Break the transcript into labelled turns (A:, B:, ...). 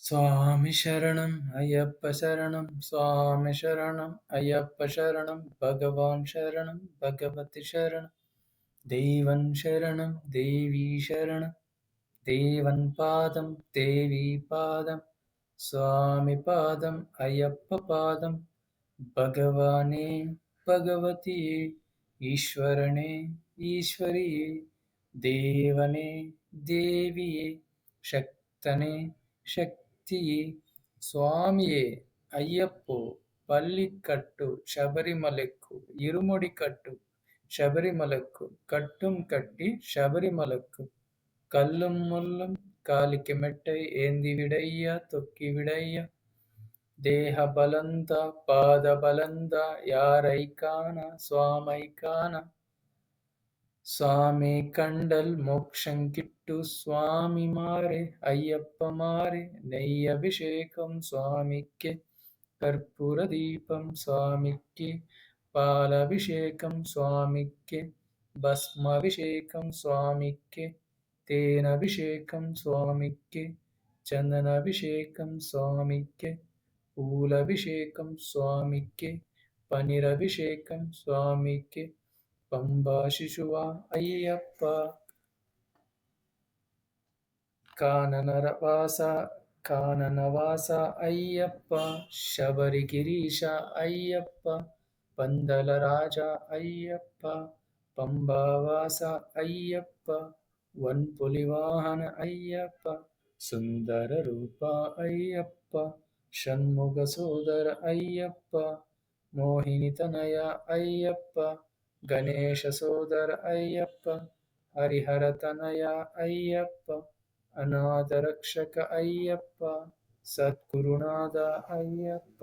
A: சுவாமி சரணம் ஐயப்ப சரணம் சுவாமி சரணம் ஐயப்ப சரணம் பகவான் சரணம் பகவதி சரணம் தெய்வன் சரணம் தேவி சரணம் தேவன் பாதம் தேவி பாதம் சுவாமி பாதம் ஐயப்ப பாதம் பகவானே பகவதியே ஈஸ்வரனே ஈஸ்வரியே தேவனே தேவியே சக்தனே ಶಕ್ತಿಯೇ ಸ್ವಾಮಿಯೇ ಅಯ್ಯಪ್ಪೋ ಪಲ್ಲಿಕಟ್ಟು ಶಬರಿಮಲೆಕ್ಕು ಇರುಮುಡಿ ಕಟ್ಟು ಶಬರಿಮಲಕ್ಕು ಕಟ್ಟುಂ ಕಟ್ಟಿ ಶಬರಿಮಲಕ್ಕು கல்லும் முள்ளும் காலிக்கு மெட்டை ஏந்தி விடையா தொக்கி விடையா தேக பலந்தா பாத பலந்தா யாரை காண சுவாமை காண ಸ್ವಾಮಿ ಕಂಡಲ್ ಮೋಕ್ಷಂಕಿಟ್ಟು ಸ್ವಾಮಿ ಮಾರೆ ಅಯ್ಯಪ್ಪ ಮಾರೆ ನೆಯ್ಯಭಿಷೇಕಂ ಸ್ವಾಮಿಕ್ಕೆ ಕರ್ಪೂರ ದೀಪಂ ಸ್ವಾಮಿಕ್ಕೆ ಪಾಲಭಿಷೇಕಂ ಸ್ವಾಮಿಕ್ಕೆ ಭಸ್ಮಾಭಿಷೇಕಂ ಸ್ವಾಮಿಕ್ಕೆ ತೇನಭಿಷೇಕಂ ಸ್ವಾಮಿಕ್ಕೆ ಚಂದನಾಭಿಷೇಕಂ ಸ್ವಾಮಿಕ್ಕೆ పూలభిషేకం స్వామికి పనిరభిషేకం స్వామికి పంబా శిశువ అయ్యప్ప కాననవాస కాననవాస అయ్యప్ప శబరిగిరీశ అయ్యప్ప పందల రాజ అయ్యప్ప పంబావాస అయ్యప్ప వన్పులివాహన అయ్యప్ప సుందర రూప అయ్యప్ప ಷಣ್ಮುಗ ಸೋದರ ಅಯ್ಯಪ್ಪ ಮೋಹಿನಿ ತನಯ ಅಯ್ಯಪ್ಪ ಗಣೇಶ ಸೋದರ ಅಯ್ಯಪ್ಪ ಹರಿಹರ ತನಯ ಅಯ್ಯಪ್ಪ ಅನಾಥ ರಕ್ಷಕ ಅಯ್ಯಪ್ಪ ಸದ್ಗುರುನಾಥ ಅಯ್ಯಪ್ಪ